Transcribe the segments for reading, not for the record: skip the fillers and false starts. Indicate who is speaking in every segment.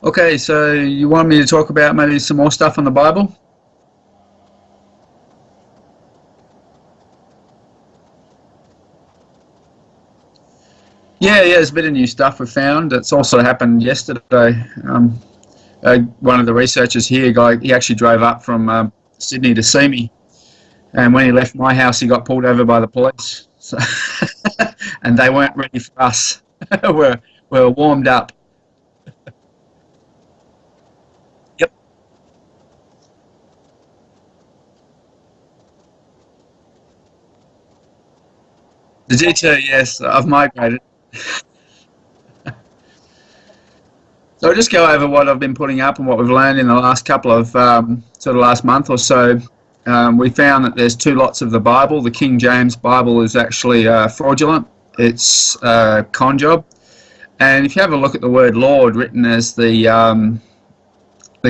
Speaker 1: Okay, so you want me to talk about maybe some more stuff on the Bible? Yeah, there's a bit of new stuff we found. It's also happened yesterday. One of the researchers here, he actually drove up from Sydney to see me, and when he left my house, he got pulled over by the police. So and they weren't ready for us. we're warmed up. Yep. The G2, yes, I've migrated. So I'll just go over what I've been putting up and what we've learned in the last couple of sort of last month or so. We found that there's two lots of the Bible. The King James Bible is actually fraudulent. It's a con job. And if you have a look at the word Lord written as the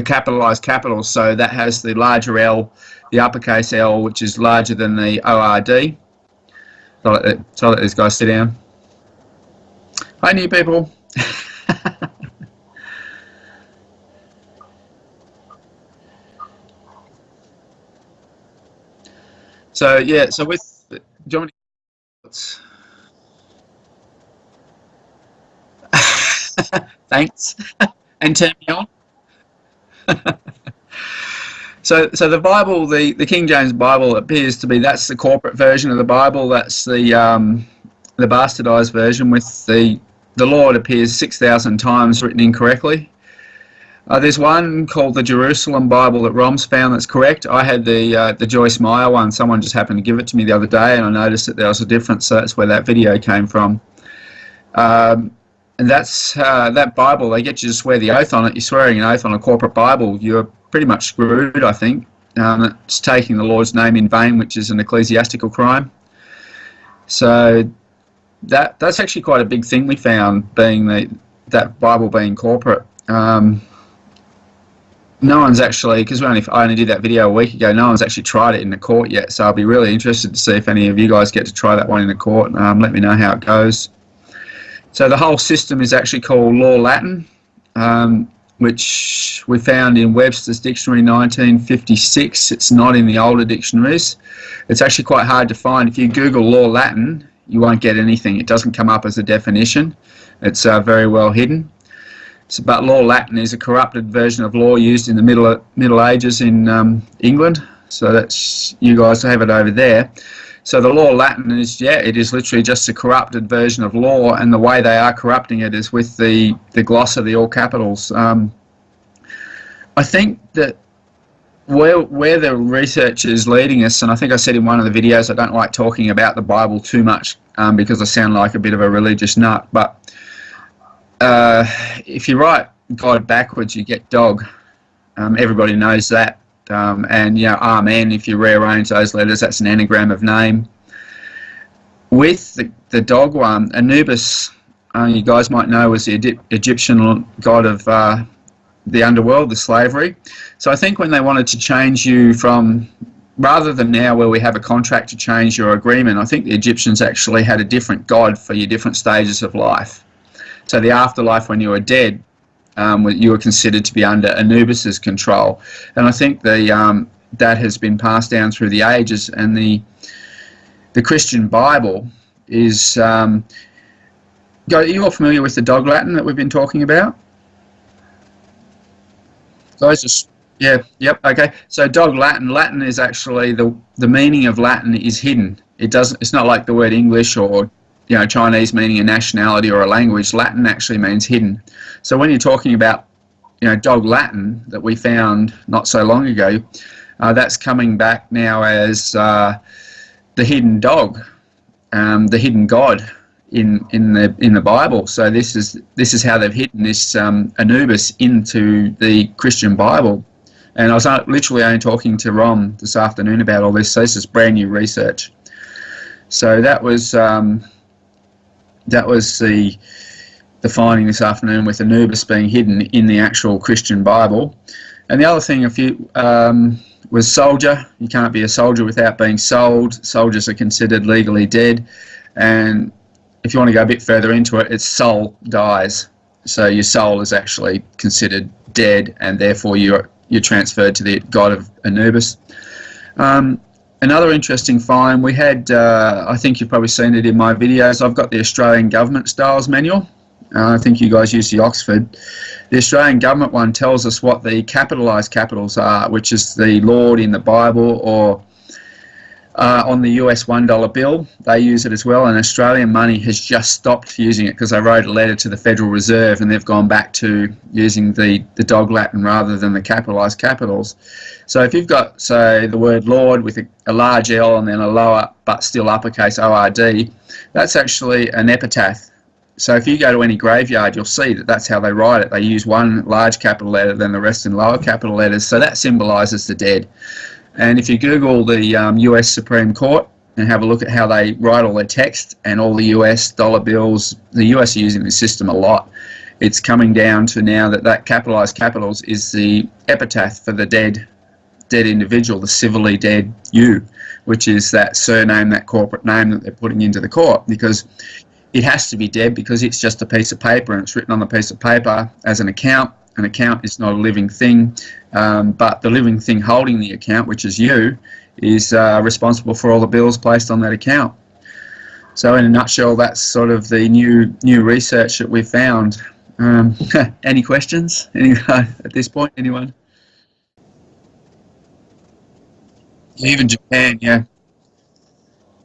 Speaker 1: capitalized capitals, so that has the larger L, the uppercase L, which is larger than the ORD. So let these guys sit down. Hi, new people. So yeah, so with do you want me to, thanks, and turn me on. So the Bible, the King James Bible appears to be, that's the corporate version of the Bible. That's the bastardized version with the Lord appears 6,000 times written incorrectly. There's one called the Jerusalem Bible that Rom's found that's correct. I had the Joyce Meyer one. Someone just happened to give it to me the other day, and I noticed that there was a difference. So that's where that video came from. And that's that Bible. They get you to swear the oath on it. You're swearing an oath on a corporate Bible. You're pretty much screwed, I think. It's taking the Lord's name in vain, which is an ecclesiastical crime. So that's actually quite a big thing we found, being that Bible being corporate. No one's actually, because I only did that video a week ago, no one's actually tried it in the court yet, so I'll be really interested to see if any of you guys get to try that one in the court. Let me know how it goes. So the whole system is actually called Law Latin, which we found in Webster's Dictionary 1956. It's not in the older dictionaries. It's actually quite hard to find. If you Google Law Latin, you won't get anything. It doesn't come up as a definition. It's very well hidden. But Law Latin is a corrupted version of law used in the Middle Ages in England. So that's, you guys have it over there. So the Law Latin is, yeah, it is literally just a corrupted version of law, and the way they are corrupting it is with the GLOSSA, the all capitals. I think that where the research is leading us, and I think I said in one of the videos I don't like talking about the Bible too much because I sound like a bit of a religious nut, but if you write God backwards, you get dog. Everybody knows that. And, you know, Amen, if you rearrange those letters, that's an anagram of name. With the dog one, Anubis, you guys might know, was the Egyptian god of the underworld, the slavery. So I think when they wanted to change you from, rather than now where we have a contract to change your agreement, I think the Egyptians actually had a different god for your different stages of life. So the afterlife, when you were dead, you were considered to be under Anubis's control, and I think that has been passed down through the ages. And the Christian Bible is. Are you all familiar with the dog Latin that we've been talking about? Guys, just yeah, yep, okay. So dog Latin is actually the meaning of Latin is hidden. It's not like the word English or, you know, Chinese meaning a nationality or a language. Latin actually means hidden. So when you're talking about, you know, dog Latin that we found not so long ago, that's coming back now as the hidden dog, the hidden God in the Bible. So this is how they've hidden this Anubis into the Christian Bible. And I was literally only talking to Rom this afternoon about all this. So this is brand new research. So that was the finding this afternoon, with Anubis being hidden in the actual Christian Bible. And the other thing was soldier. You can't be a soldier without being sold. Soldiers are considered legally dead. And if you want to go a bit further into it, it's soul dies. So your soul is actually considered dead, and therefore you're transferred to the god of Anubis. Another interesting find we had, I think you've probably seen it in my videos, I've got the Australian Government Styles Manual. I think you guys use the Oxford. The Australian government one tells us what the capitalised capitals are, which is the Lord in the Bible, or on the US $1 bill. They use it as well, and Australian money has just stopped using it because they wrote a letter to the Federal Reserve and they've gone back to using the dog Latin rather than the capitalised capitals. So if you've got, say, the word Lord with a large L and then a lower but still uppercase ORD, that's actually an epitaph. So if you go to any graveyard, you'll see that that's how they write it. They use one large capital letter, then the rest in lower capital letters. So that symbolises the dead. And if you Google the US Supreme Court and have a look at how they write all their text and all the US dollar bills, the US are using this system a lot. It's coming down to now that capitalised capitals is the epitaph for the dead individual, the civilly dead you, which is that surname, that corporate name that they're putting into the court, because it has to be dead because it's just a piece of paper and it's written on the piece of paper as an account. An account is not a living thing, but the living thing holding the account, which is you, is responsible for all the bills placed on that account. So in a nutshell, that's sort of the new research that we've found. Any questions at this point, anyone? Even Japan, yeah.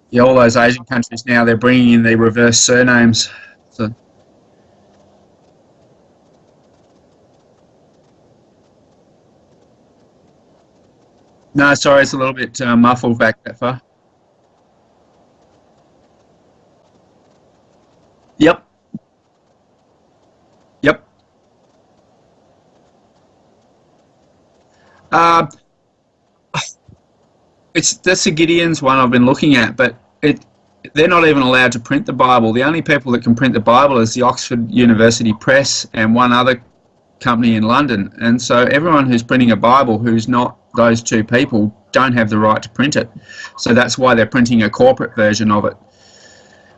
Speaker 1: Yeah, all those Asian countries now, they're bringing in the reverse surnames. So. No, sorry, it's a little bit muffled back that far. Yep, yep. Uh, that's the Gideon's one I've been looking at, but they're not even allowed to print the Bible. The only people that can print the Bible is the Oxford University Press and one other company in London. And so everyone who's printing a Bible who's not those two people don't have the right to print it. So that's why they're printing a corporate version of it.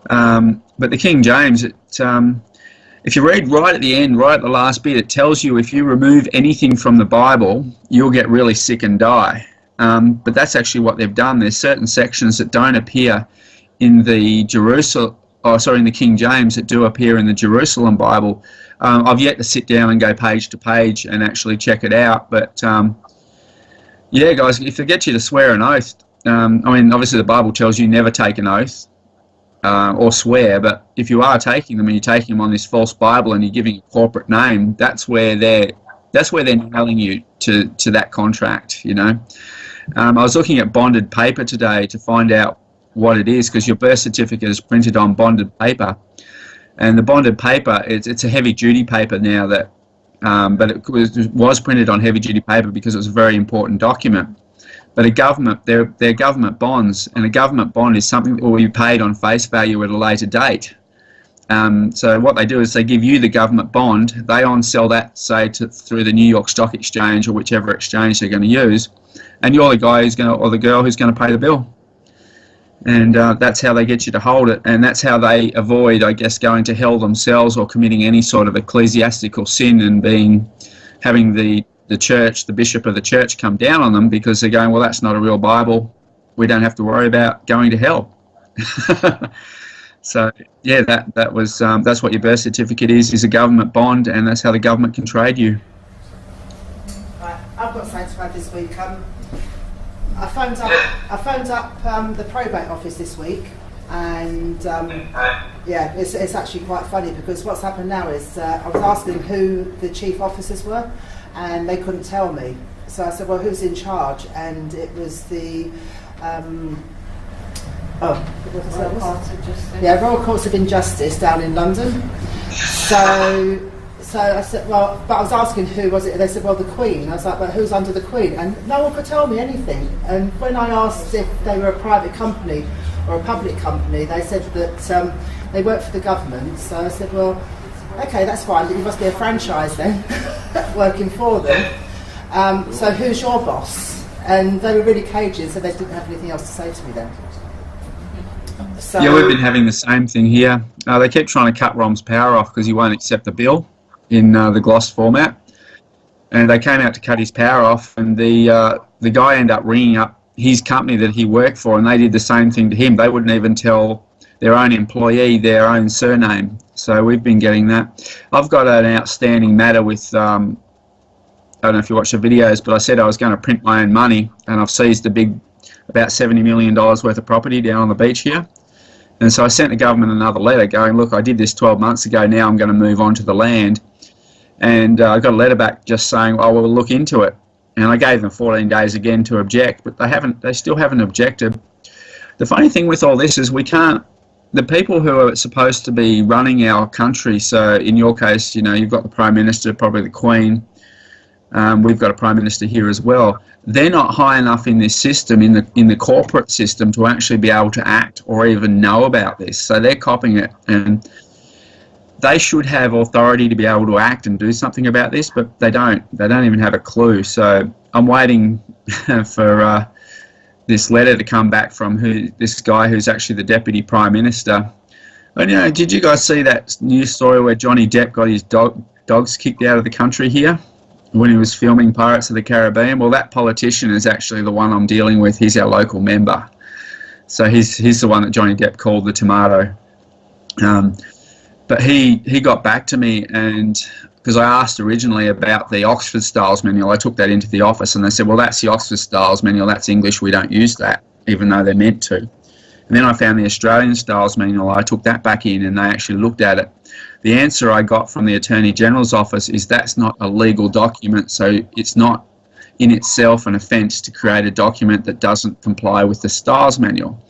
Speaker 1: But the King James, if you read right at the end, right at the last bit, it tells you if you remove anything from the Bible, you'll get really sick and die. But that's actually what they've done. There's certain sections that don't appear in the in the King James that do appear in the Jerusalem Bible. I've yet to sit down and go page to page and actually check it out. But yeah, guys, if they get you to swear an oath, I mean, obviously the Bible tells you never take an oath or swear, but if you are taking them and you're taking them on this false Bible and you're giving a corporate name, that's where they're nailing you to that contract, you know. I was looking at bonded paper today to find out what it is, because your birth certificate is printed on bonded paper, and the bonded paper, it's a heavy duty paper now, that but it was printed on heavy duty paper because it was a very important document. But they're government bonds, and a government bond is something that will be paid on face value at a later date. So what they do is they give you the government bond, they on-sell that, say, through the New York Stock Exchange or whichever exchange they're going to use, and you're the guy who's going to, or the girl who's going to pay the bill. And that's how they get you to hold it, and that's how they avoid, I guess, going to hell themselves or committing any sort of ecclesiastical sin and having the church, the bishop of the church, come down on them, because they're going, well, that's not a real Bible. We don't have to worry about going to hell. So yeah, that's what your birth certificate is a government bond, and that's how the government can trade you.
Speaker 2: Right, I've got something to add this week. I phoned up the probate office this week, and yeah, it's actually quite funny, because what's happened now is I was asking who the chief officers were, and they couldn't tell me. So I said, well, who's in charge? And it was the Royal Courts of Injustice down in London. So I said, well, but I was asking who was it. They said, well, the Queen. I was like, but who's under the Queen? And no one could tell me anything. And when I asked if they were a private company or a public company, they said that they work for the government. So I said, well, okay, that's fine, but you must be a franchise then, working for them. So who's your boss? And they were really cagey, so they didn't have anything else to say to me then. So,
Speaker 1: yeah, we've been having the same thing here. They keep trying to cut Rom's power off because he won't accept the bill. in the gloss format, and they came out to cut his power off, and the guy ended up ringing up his company that he worked for, and they did the same thing to him. They wouldn't even tell their own employee their own surname. So we've been getting that. I've got an outstanding matter with, I don't know if you watch the videos, but I said I was going to print my own money, and I've seized about $70 million worth of property down on the beach here. And so I sent the government another letter going, look, I did this 12 months ago, now I'm going to move on to the land. And I got a letter back just saying, oh, we'll look into it. And I gave them 14 days again to object, but they still haven't objected. The funny thing with all this is the people who are supposed to be running our country, so in your case, you've got the Prime Minister, probably the Queen, we've got a Prime Minister here as well, they're not high enough in this system, in the corporate system, to actually be able to act or even know about this. So they're copying it, and they should have authority to be able to act and do something about this, but they don't. They don't even have a clue. So I'm waiting for this letter to come back from this guy who's actually the Deputy Prime Minister. And did you guys see that news story where Johnny Depp got his dogs kicked out of the country here when he was filming Pirates of the Caribbean? Well, that politician is actually the one I'm dealing with. He's our local member. So he's the one that Johnny Depp called the tomato. But he got back to me, and because I asked originally about the Oxford Styles Manual, I took that into the office, and they said, well, that's the Oxford Styles Manual, that's English, we don't use that, even though they're meant to. And then I found the Australian Styles Manual, I took that back in, and they actually looked at it. The answer I got from the Attorney General's office is that's not a legal document, so it's not in itself an offence to create a document that doesn't comply with the Styles Manual.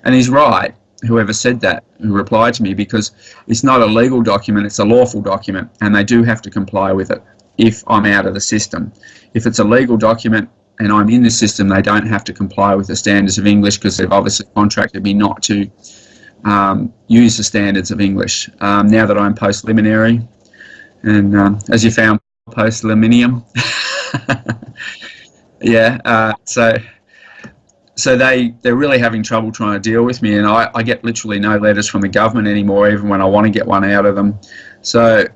Speaker 1: And he's right, whoever said that, who replied to me, because it's not a legal document, it's a lawful document, and they do have to comply with it if I'm out of the system. If it's a legal document and I'm in the system, they don't have to comply with the standards of English, because they've obviously contracted me not to use the standards of English. Now that I'm post-liminary, and as you found, post-liminium. Yeah, so they're really having trouble trying to deal with me, and I get literally no letters from the government anymore, even when I want to get one out of them. So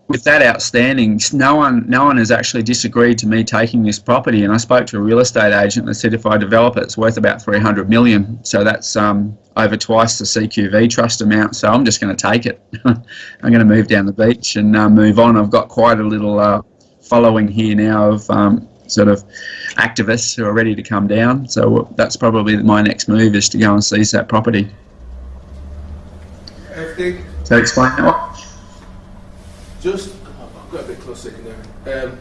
Speaker 1: with that outstanding, no one has actually disagreed to me taking this property. And I spoke to a real estate agent that said if I develop it, it's worth about 300 million. So that's over twice the CQV trust amount. So I'm just going to take it. I'm going to move down the beach and move on. I've got quite a little following here now of sort of activists who are ready to come down. So that's probably my next move, is to go and seize that property. So explain that.
Speaker 3: Just, I've got a bit closer there.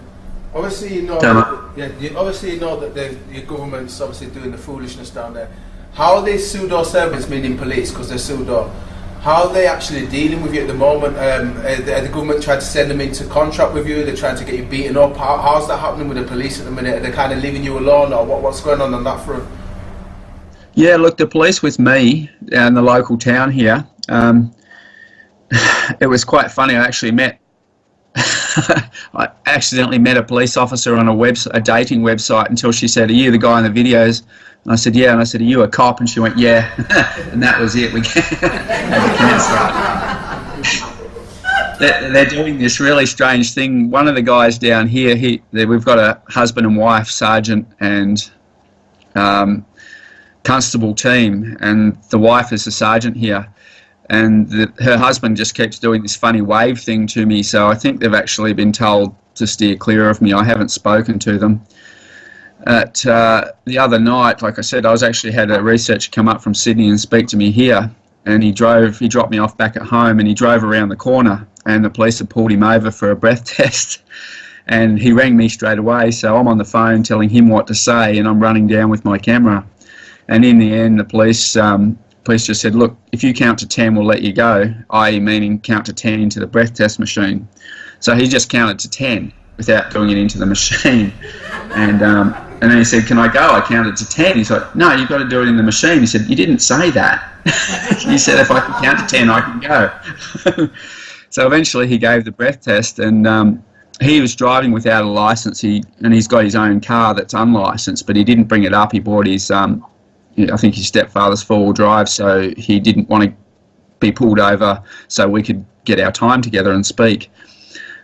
Speaker 3: Obviously, you know that your government's obviously doing the foolishness down there. How are they pseudo servants, meaning police, because they're pseudo? How are they actually dealing with you at the moment? The government tried to send them into contract with you. They're trying to get you beaten up. How's that happening with the police at the minute? Are they kind of leaving you alone, or what's going on that front?
Speaker 1: Yeah, look, the police with me in the local town here. It was quite funny. I accidentally met a police officer on a dating website until she said, "Are you the guy in the videos?" And I said, "Yeah." And I said, "Are you a cop?" And she went, "Yeah." And that was it. We They're doing this really strange thing. One of the guys down here, we've got a husband and wife, sergeant and constable team, and the wife is a sergeant here. And her husband just keeps doing this funny wave thing to me, so I think they've actually been told to steer clear of me. I haven't spoken to them. The other night, like I said, I actually had a researcher come up from Sydney and speak to me here, and he dropped me off back at home, and he drove around the corner, and the police had pulled him over for a breath test, and he rang me straight away. So I'm on the phone telling him what to say, and I'm running down with my camera, and in the end the police just said, "Look, if you count to 10, we'll let you go," i.e. meaning count to 10 into the breath test machine. So he just counted to 10 without doing it into the machine. And then he said, "Can I go?" I counted to 10. He's like, "No, you've got to do it in the machine." He said, "You didn't say that." He said, "If I can count to 10, I can go." So eventually he gave the breath test, and he was driving without a licence. And he's got his own car that's unlicensed, but he didn't bring it up. He bought his I think his stepfather's four-wheel drive, so he didn't want to be pulled over so we could get our time together and speak.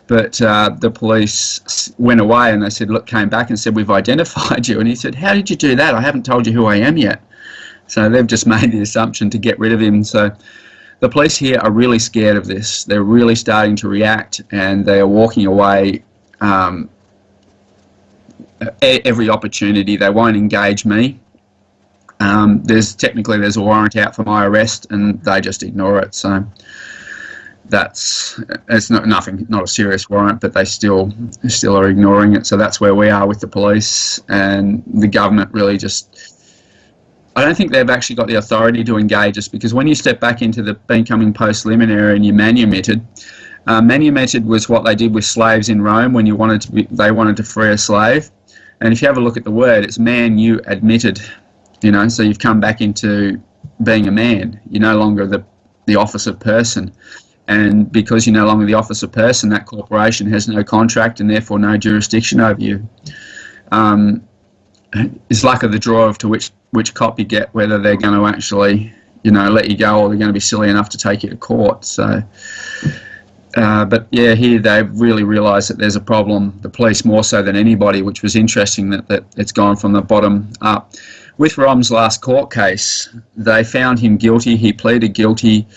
Speaker 1: But the police went away and they said, look, came back and said, we've identified you. And he said, how did you do that? I haven't told you who I am yet. So they've just made the assumption to get rid of him. So the police here are really scared of this. They're really starting to react, and they are walking away every opportunity. They won't engage me. There's a warrant out for my arrest, and they just ignore it. So it's not a serious warrant, but they still are ignoring it. So that's where we are with the police, and the government really just. I don't think they've actually got the authority to engage us, because when you step back into the becoming post-liminary and you manumitted was what they did with slaves in Rome when they wanted to free a slave. And if you have a look at the word, it's man you admitted, so you've come back into being a man. You're no longer the office of person. And because you're no longer the office of person, that corporation has no contract and therefore no jurisdiction over you. It's luck of the draw as to which cop you get, whether they're going to actually, let you go, or they're going to be silly enough to take you to court. So, but yeah, here they've really realised that there's a problem, the police more so than anybody, which was interesting that it's gone from the bottom up. With Rom's last court case, they found him guilty. He pleaded guilty.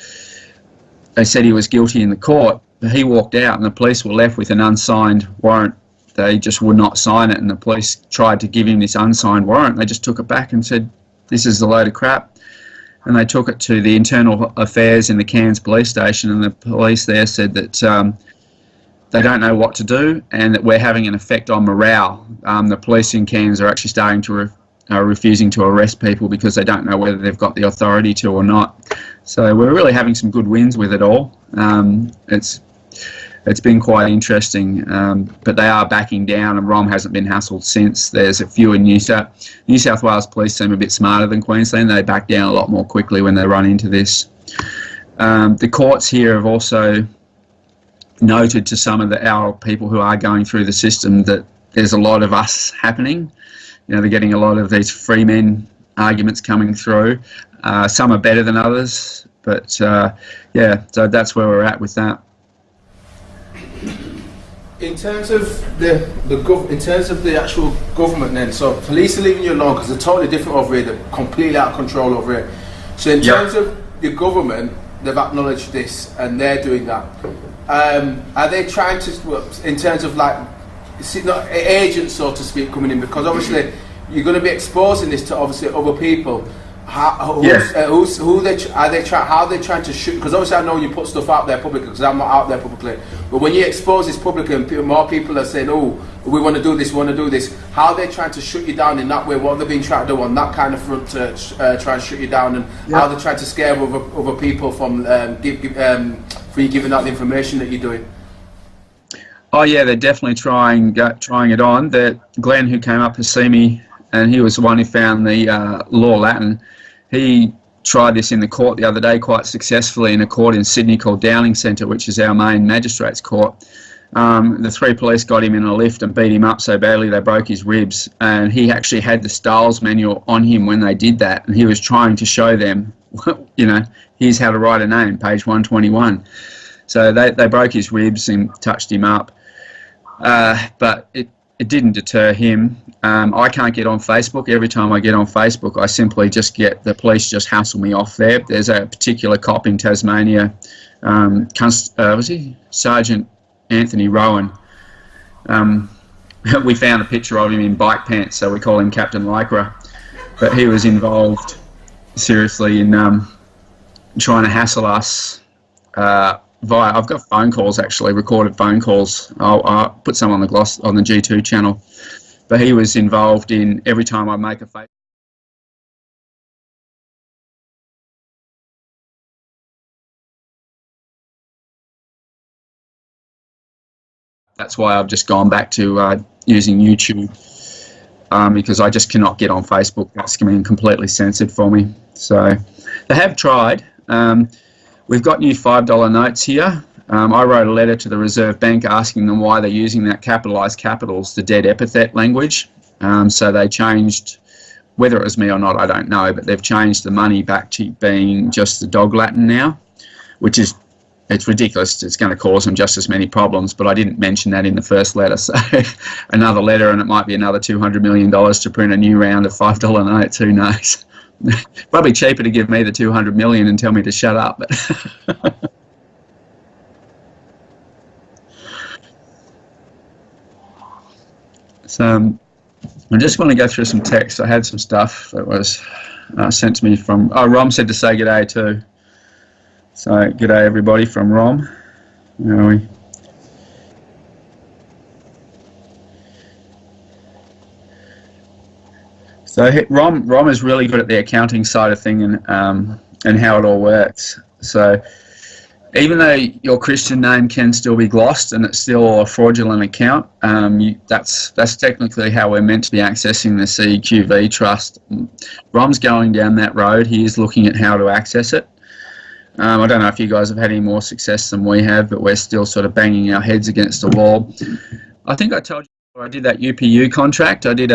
Speaker 1: They said he was guilty in the court, but he walked out and the police were left with an unsigned warrant. They just would not sign it, and the police tried to give him this unsigned warrant. They just took it back and said, this is a load of crap. And they took it to the internal affairs in the Cairns police station, and the police there said that they don't know what to do and that we're having an effect on morale. The police in Cairns are actually starting to refusing to arrest people because they don't know whether they've got the authority to or not. So we're really having some good wins with it all. It's been quite interesting, but they are backing down, and Rom hasn't been hassled since. There's a few in New South Wales police seem a bit smarter than Queensland. They back down a lot more quickly when they run into this. The courts here have also noted to some of our people who are going through the system that there's a lot of us happening. They're getting a lot of these free men arguments coming through. Some are better than others, but yeah, so that's where we're at with that.
Speaker 3: In terms of the actual government, then, so police are leaving you alone because they're totally different over here. They're completely out of control over here. So in terms of the government, they've acknowledged this and they're doing that. Are they trying to, in terms of like, not agents, so to speak, coming in, because obviously you're going to be exposing this to obviously other people. How are they trying to shoot? Because obviously I know you put stuff out there publicly, because I'm not out there publicly. But when you expose this publicly and more people are saying, "Oh, we want to do this, we want to do this," how are they trying to shut you down in that way? What have they been trying to do on that kind of front to try and shut you down? And how are they trying to scare other people from for you giving out the information that you're doing?
Speaker 1: Oh yeah, they're definitely trying it on. Glenn, who came up to see me, and he was the one who found the Law Latin. He tried this in the court the other day quite successfully in a court in Sydney called Downing Centre, which is our main magistrates court. The three police got him in a lift and beat him up so badly they broke his ribs, and he actually had the Styles manual on him when they did that, and he was trying to show them, here's how to write a name, page 121. So they broke his ribs and touched him up, but it didn't deter him. I can't get on Facebook. Every time I get on Facebook, I simply just get the police just hassle me off there. There's a particular cop in Tasmania, was he? Sergeant Anthony Rohan. We found a picture of him in bike pants, so we call him Captain Lycra. But he was involved seriously in trying to hassle us I've got phone calls, actually, recorded phone calls. I'll put some on the G2 channel. But he was involved in every time I make a Facebook. That's why I've just gone back to using YouTube, because I just cannot get on Facebook. That's been completely censored for me. So they have tried. We've got new $5 notes here. I wrote a letter to the Reserve Bank asking them why they're using that capitalised capitals, the dead epithet language. So they changed, whether it was me or not, I don't know, but they've changed the money back to being just the dog Latin now, which is it's ridiculous. It's going to cause them just as many problems, but I didn't mention that in the first letter. So another letter, and it might be another $200 million to print a new round of $5 notes. Who knows? Probably cheaper to give me the $200 million and tell me to shut up. But so I just want to go through some text. I had some stuff that was sent to me from... Rom said to say g'day too. So g'day everybody from Rom. Where are we? So Rom is really good at the accounting side of thing and how it all works. So even though your Christian name can still be glossed and it's still a fraudulent account, that's technically how we're meant to be accessing the CQV trust. Rom's going down that road. He is looking at how to access it. I don't know if you guys have had any more success than we have, but we're still sort of banging our heads against the wall. I think I told you I did that UPU contract. I did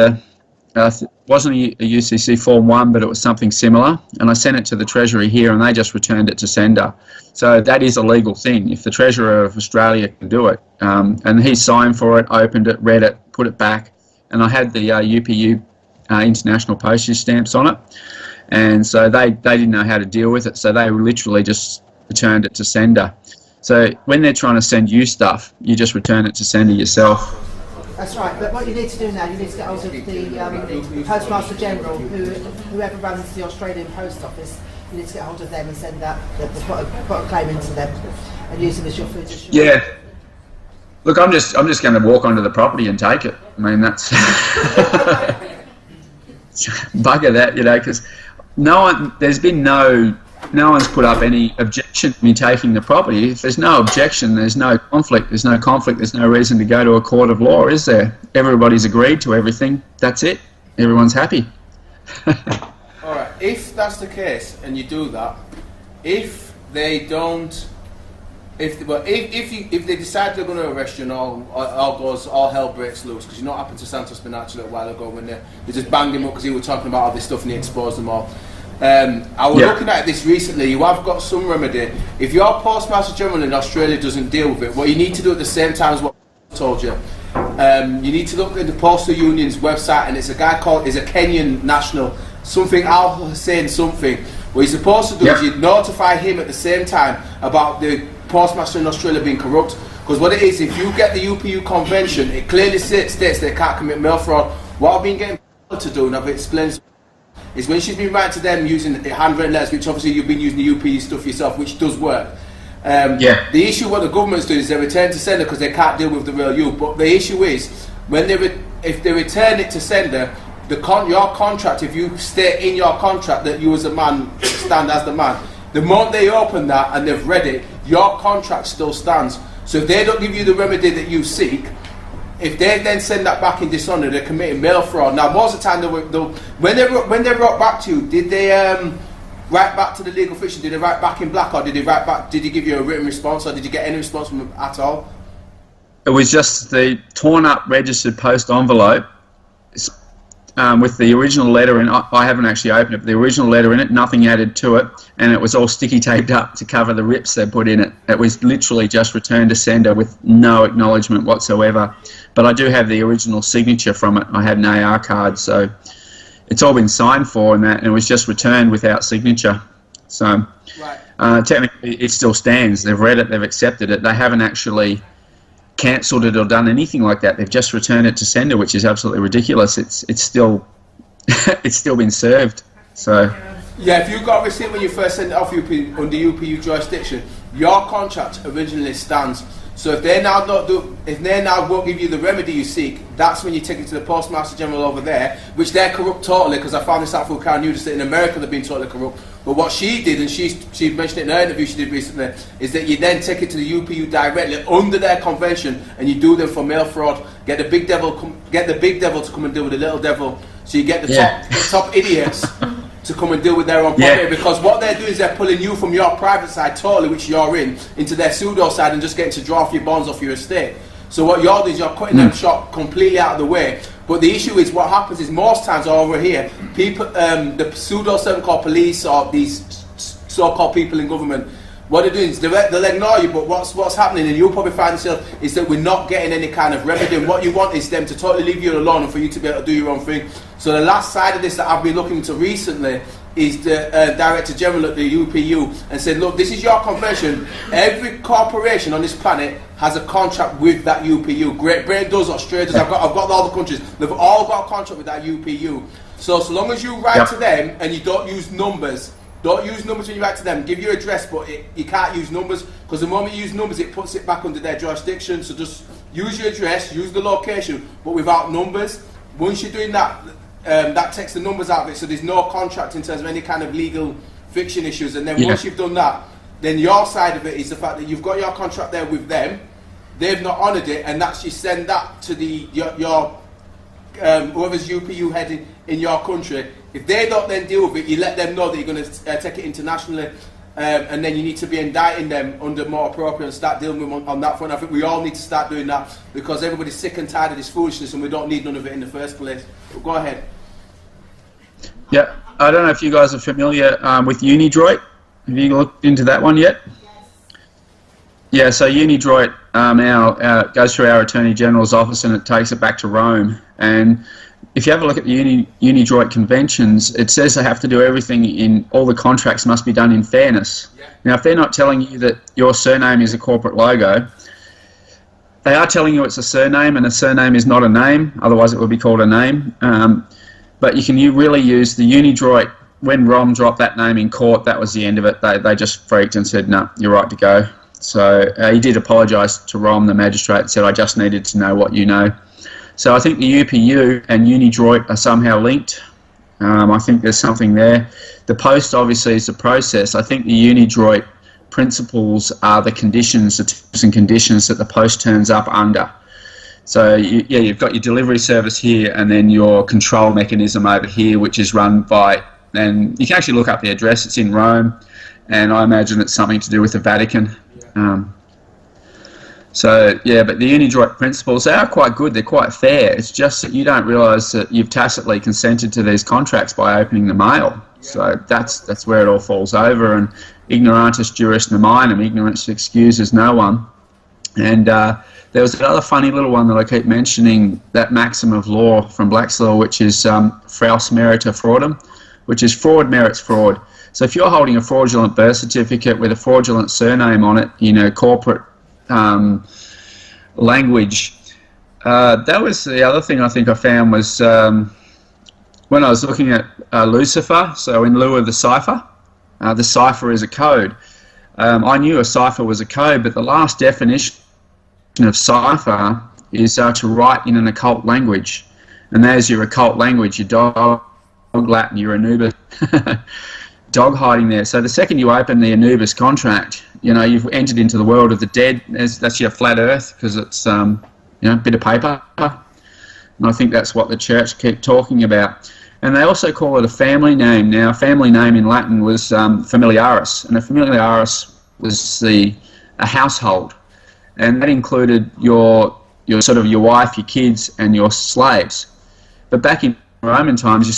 Speaker 1: wasn't a UCC Form 1, but it was something similar, and I sent it to the Treasury here, and they just returned it to sender. So that is a legal thing. If the Treasurer of Australia can do it, and he signed for it, opened it, read it, put it back, and I had the UPU international postage stamps on it, and so they didn't know how to deal with it, so they literally just returned it to sender. So when they're trying to send you stuff, you just return it to sender yourself.
Speaker 2: That's right, but what you need to do now, you need to get hold of the Postmaster General, whoever runs the Australian Post Office. You need to get hold of them and send that, put a claim into them, and use them as your food assurance. Yeah.
Speaker 1: Look, I'm just going to walk onto the property and take it. I mean, that's bugger that, you know, because no one's put up any objection to me taking the property. If there's no objection, there's no conflict. There's no reason to go to a court of law, is there? Everybody's agreed to everything. That's it. Everyone's happy.
Speaker 3: All right. If that's the case, and you do that, if they don't, if they decide they're going to arrest you and all hell breaks loose, because you know what happened to Santos Bonacci a while ago when they just banged him up because he was talking about all this stuff and he exposed them all. I was looking at this recently. You have got some remedy. If your Postmaster General in Australia doesn't deal with it, what you need to do at the same time as what I told you, you need to look at the Postal Union's website, and it's a guy called, is a Kenyan national, something Al Hussein something. What you're supposed to do is you notify him at the same time about the Postmaster in Australia being corrupt. Because what it is, if you get the UPU convention, it clearly states they can't commit mail fraud. What I've been getting to do, and I've explained, is when she's been writing to them using handwritten letters, which obviously you've been using the UPU stuff yourself, which does work. The issue what the government's doing is they return to sender because they can't deal with the real you. But the issue is when if they return it to sender, your contract, if you state in your contract that you as a man stand as the man, the moment they open that and they've read it, your contract still stands. So if they don't give you the remedy that you seek, if they then send that back in dishonour, they're committing mail fraud. Now, most of the time, when they wrote back to you, did they write back to the legal fiction? Did they write back in black, or did they write back? Did he give you a written response, or did you get any response from them at all?
Speaker 1: It was just the torn up registered post envelope with the original letter in. I haven't actually opened it, but the original letter in it, nothing added to it, and it was all sticky taped up to cover the rips they put in it. It was literally just returned to sender with no acknowledgement whatsoever. But I do have the original signature from it. I had an AR card, so it's all been signed for and that, and it was just returned without signature. So technically it still stands. They've read it, they've accepted it. They haven't actually cancelled it or done anything like that. They've just returned it to sender, which is absolutely ridiculous. It's still it's still been served. So
Speaker 3: yeah, if you got a receipt when you first sent it off under UPU jurisdiction, your contract originally stands. So if they now won't give you the remedy you seek, that's when you take it to the Postmaster General over there, which they're corrupt totally, because I found this out through Karen Newdis that in America they've been totally corrupt. But what she did, and she mentioned it in her interview she did recently, is that you then take it to the UPU directly under their convention, and you do them for mail fraud. Get the big devil to come and deal with the little devil. So you get the top idiots to come and deal with their own property, because what they're doing is they're pulling you from your private side totally, which you're in, into their pseudo side and just getting to draw off your bonds off your estate. So what you're doing is you're cutting them short completely out of the way. But the issue is what happens is most times over here, people, the pseudo so-called police or these so-called people in government, what they're doing is they'll ignore you, but what's happening, and you'll probably find yourself, is that we're not getting any kind of revenue. And what you want is them to totally leave you alone and for you to be able to do your own thing. So the last side of this that I've been looking into recently is the Director General at the UPU, and said, look, this is your convention. Every corporation on this planet has a contract with that UPU. Great Britain does, Australia does, I've got all the countries. They've all got a contract with that UPU. So long as you write to them and you don't use numbers, when you write to them. Give your address, but you can't use numbers, because the moment you use numbers, it puts it back under their jurisdiction. So just use your address, use the location, but without numbers. Once you're doing that, that takes the numbers out of it, so there's no contract in terms of any kind of legal fiction issues. And then once you've done that, then your side of it is the fact that you've got your contract there with them, they've not honoured it, and that's you send that to your whoever's UPU head in your country. If they don't then deal with it, you let them know that you're going to take it internationally, and then you need to be indicting them under more appropriate and start dealing with them on that front. I think we all need to start doing that, because everybody's sick and tired of this foolishness, and we don't need none of it in the first place. But go ahead.
Speaker 1: Yeah, I don't know if you guys are familiar with Unidroit. Have you looked into that one yet? Yeah, so Unidroit goes through our Attorney General's office, and it takes it back to Rome. And if you have a look at the Unidroit conventions, it says they have to do everything in, all the contracts must be done in fairness. Yeah. Now, if they're not telling you that your surname is a corporate logo, they are telling you it's a surname, and a surname is not a name, otherwise it would be called a name. But you really use the Unidroit. When Rom dropped that name in court, that was the end of it. They just freaked and said, no, you're right to go. So he did apologise to Rom, the magistrate, and said, I just needed to know what you know. So I think the UPU and Unidroit are somehow linked. I think there's something there. The post obviously is the process. I think the Unidroit principles are the conditions, the terms and conditions that the post turns up under. So you've got your delivery service here, and then your control mechanism over here, which is run by, and you can actually look up the address, it's in Rome, and I imagine it's something to do with the Vatican. So yeah, but the Unidroit principles, they are quite good, they're quite fair. It's just that you don't realise that you've tacitly consented to these contracts by opening the mail. So that's where it all falls over, and ignorantis juris nominum, ignorance excuses no one. And there was another funny little one that I keep mentioning, that maxim of law from Black's Law, which is fraus merita fraudum, which is fraud merits fraud. So if you're holding a fraudulent birth certificate with a fraudulent surname on it, corporate language, that was the other thing I think I found was when I was looking at Lucifer, so in lieu of the cipher is a code. I knew a cipher was a code, but the last definition of cipher is to write in an occult language, and there's your occult language, your dog Latin, your Anubis dog hiding there. So the second you open the Anubis contract, you've entered into the world of the dead. That's your flat earth, because it's a bit of paper, and I think that's what the church keep talking about. And they also call it a family name. Now, a family name in Latin was familiaris, and a familiaris was a household, and that included your wife, your kids, and your slaves. But back in Roman times,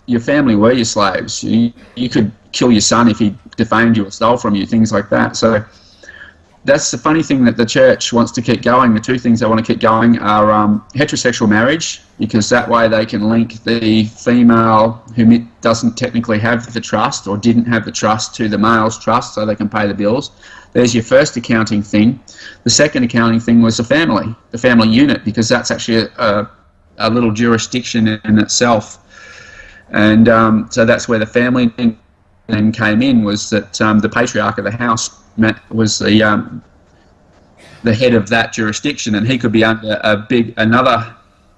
Speaker 1: your family were your slaves. You could kill your son if he defamed you or stole from you, things like that. So that's the funny thing that the church wants to keep going. The two things they want to keep going are heterosexual marriage, because that way they can link the female who doesn't technically have the trust or didn't have the trust to the male's trust, so they can pay the bills. There's your first accounting thing. The second accounting thing was the family unit, because that's actually a little jurisdiction in itself. And so that's where the family thing then came in, was that the patriarch of the house was the head of that jurisdiction, and he could be under another,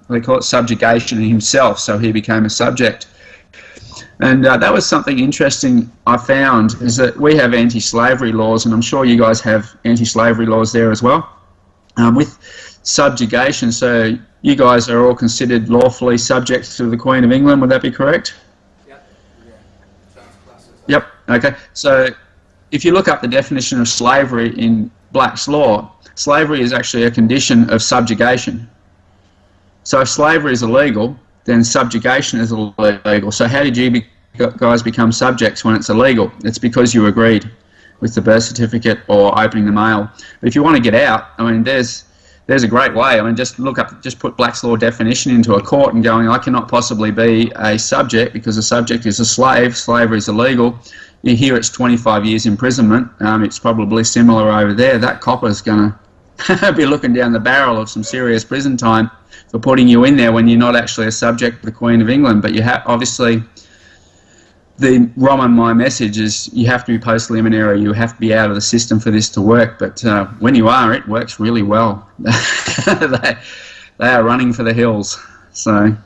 Speaker 1: they call it subjugation himself, so he became a subject. And that was something interesting I found, is that we have anti-slavery laws, and I'm sure you guys have anti-slavery laws there as well, with subjugation. So you guys are all considered lawfully subject to the Queen of England, would that be correct? Yep. Yep, okay. So if you look up the definition of slavery in Black's Law, slavery is actually a condition of subjugation. So if slavery is illegal, then subjugation is illegal. So how did you guys become subjects when it's illegal? It's because you agreed. with the birth certificate or opening the mail. But if you want to get out, I mean, there's a great way. I mean, just put Black's Law definition into a court and going, I cannot possibly be a subject because a subject is a slave. Slavery is illegal. You hear it's 25 years imprisonment. It's probably similar over there. That copper's going to be looking down the barrel of some serious prison time for putting you in there when you're not actually a subject of the Queen of England. But you have, obviously, the Roman, my message is you have to be post-liminary. You have to be out of the system for this to work. But when you are, it works really well. they are running for the hills. So,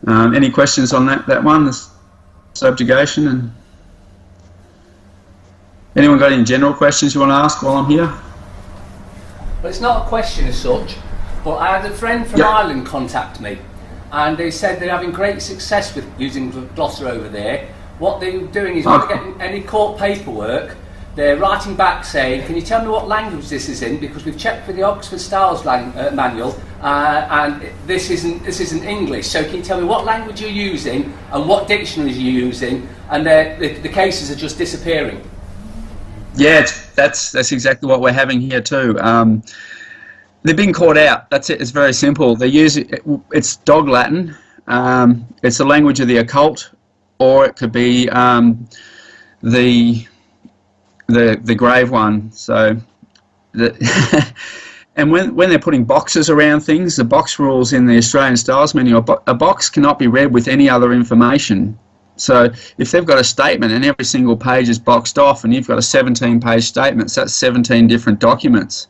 Speaker 1: any questions on that one? The subjugation, and anyone got any general questions you want to ask while I'm here?
Speaker 4: Well, it's not a question as such, but I had a friend from Ireland contact me, and they said they're having great success with using GLOSSA over there. What they're doing is, when they're getting any court paperwork, they're writing back saying, can you tell me what language this is in, because we've checked with the Oxford Styles manual and this isn't English, so can you tell me what language you're using and what dictionaries you're using, and the cases are just disappearing.
Speaker 1: Yeah, that's exactly what we're having here too. They're being caught out. That's it. It's very simple. They use it's Dog Latin. It's a language of the occult, or it could be the grave one. So, and when they're putting boxes around things, the box rules in the Australian Styles Manual, a box cannot be read with any other information. So if they've got a statement and every single page is boxed off, and you've got a 17-page statement, so that's 17 different documents.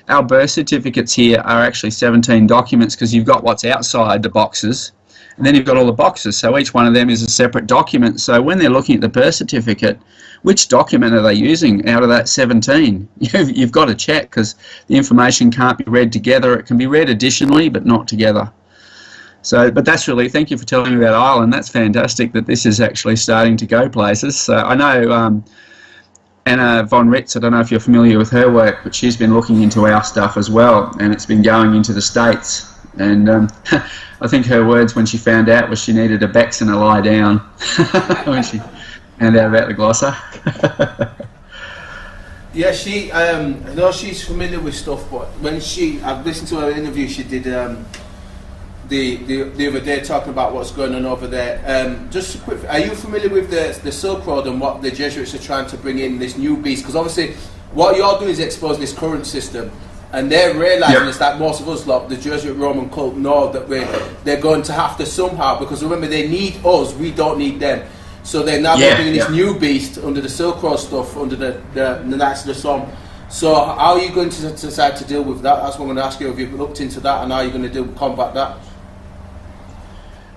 Speaker 1: Our birth certificates here are actually 17 documents, because you've got what's outside the boxes, and then you've got all the boxes, so each one of them is a separate document. So when they're looking at the birth certificate, which document are they using out of that 17? You've got to check, because the information can't be read together. It can be read additionally, but not together. So, but that's really, thank you for telling me about Ireland. That's fantastic that this is actually starting to go places. So I know Anna von Ritz, I don't know if you're familiar with her work, but she's been looking into our stuff as well, and it's been going into the States. And I think her words when she found out was she needed a Bex and a lie down when she found out about the GLOSSA.
Speaker 3: Yeah, I know she's familiar with stuff, but when I've listened to her interview she did the other day, talking about what's going on over there. Just quick, are you familiar with the Silk Road and what the Jesuits are trying to bring in, this new beast? Because obviously what you're doing is exposing this current system, and they're realising it's that most of us lot, the Jesuit Roman cult, know that they're going to have to somehow, because remember, they need us, we don't need them. So they're now bringing this new beast under the Silk Road stuff, under the Knights of the Somme. So how are you going to decide to deal with that? That's what I'm going to ask you. Have you looked into that, and how are you going to combat that?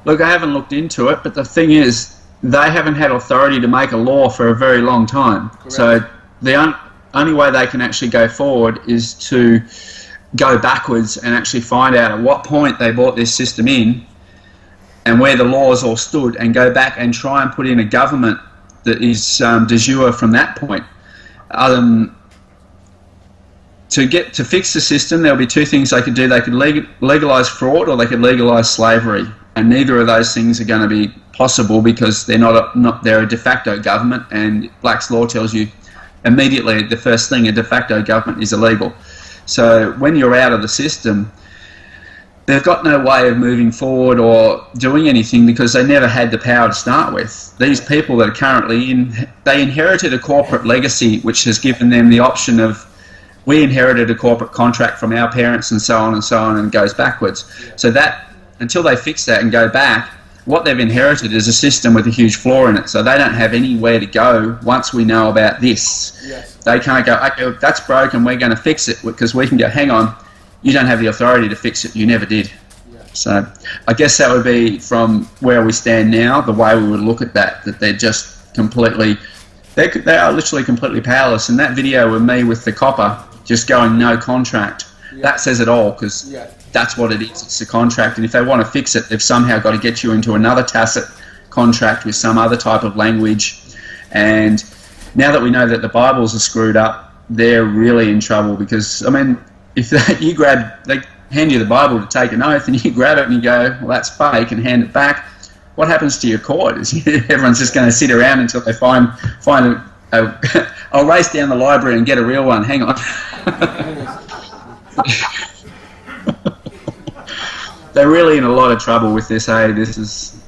Speaker 1: Look, I haven't looked into it, but the thing is, they haven't had authority to make a law for a very long time. Correct. So the only way they can actually go forward is to go backwards and actually find out at what point they brought this system in and where the laws all stood, and go back and try and put in a government that is de jure from that point. To fix the system, there'll be two things they could do. They could legalise fraud, or they could legalise slavery. And neither of those things are going to be possible, because they're they're a de facto government, and Black's Law tells you immediately the first thing, a de facto government is illegal. So when you're out of the system, they've got no way of moving forward or doing anything, because they never had the power to start with. These people that are currently in, they inherited a corporate legacy which has given them the option of, we inherited a corporate contract from our parents and so on and so on, and goes backwards. So that, until they fix that and go back, what they've inherited is a system with a huge flaw in it. So they don't have anywhere to go once we know about this. Yes. They can't go, okay, that's broken, we're going to fix it, because we can go, hang on, you don't have the authority to fix it, you never did. Yeah. So I guess that would be, from where we stand now, the way we would look at that they're just completely, they are literally completely powerless. And that video with me with the copper, just going no contract, that says it all, because that's what it is. It's a contract, and if they want to fix it, they've somehow got to get you into another tacit contract with some other type of language. And now that we know that the Bibles are screwed up, they're really in trouble, because, I mean, if they hand you the Bible to take an oath, and you grab it and you go, well, that's fake, and hand it back, what happens to your court? Is everyone's just going to sit around until they find I'll race down the library and get a real one. Hang on. They're really in a lot of trouble with this. Hey, this is,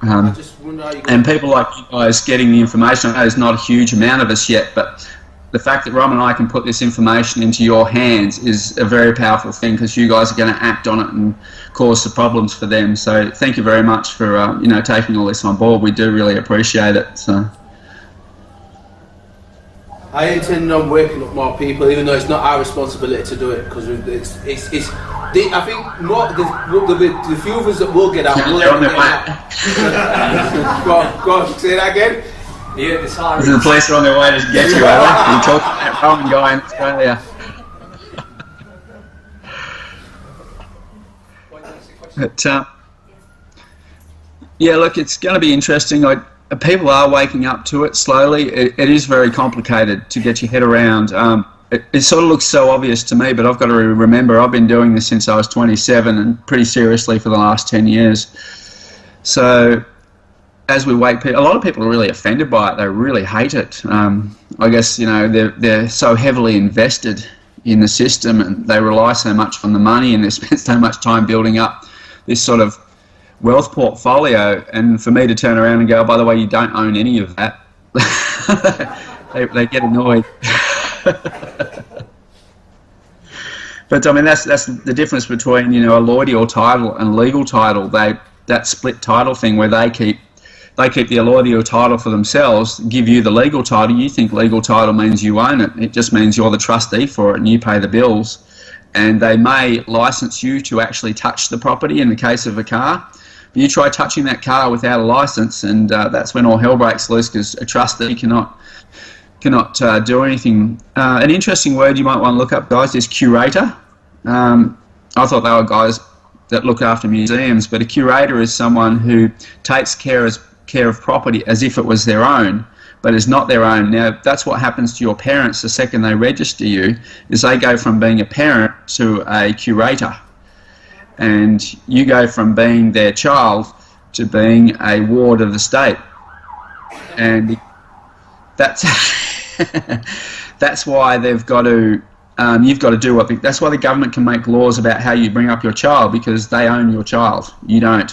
Speaker 1: and people like you guys getting the information. I know there's not a huge amount of us yet, but the fact that Rob and I can put this information into your hands is a very powerful thing, because you guys are going to act on it and cause some problems for them. So thank you very much for you know, taking all this on board. We do really appreciate it. So.
Speaker 3: I intend on waking up more people, even though it's not our responsibility to do it, because I think more the few of us that will get out will get out. Go on, say that again.
Speaker 4: Yeah,
Speaker 1: the police are on their way to get you, Alan. You talking to that Roman guy in Australia. But yeah, look, it's going to be interesting. People are waking up to it slowly. It is very complicated to get your head around. It sort of looks so obvious to me, but I've got to remember I've been doing this since I was 27 and pretty seriously for the last 10 years. So as we wake people, a lot of people are really offended by it. They really hate it. I guess, you know, they're so heavily invested in the system, and they rely so much on the money, and they spend so much time building up this sort of wealth portfolio, and for me to turn around and go, by the way, you don't own any of that, they get annoyed. But I mean, that's the difference between, you know, a allodial title and legal title. That split title thing where they keep the allodial title for themselves, give you the legal title. You think legal title means you own it. It just means you're the trustee for it and you pay the bills. And they may license you to actually touch the property in the case of a car. You try touching that car without a license, and that's when all hell breaks loose, because a trustee cannot do anything. An interesting word you might want to look up, guys, is curator. I thought they were guys that look after museums, but a curator is someone who takes care of property as if it was their own, but is not their own. Now, that's what happens to your parents the second they register you, is they go from being a parent to a curator. And you go from being their child to being a ward of the state, and that's that's why they've got to. You've got to do what. That's why the government can make laws about how you bring up your child, because they own your child. You don't.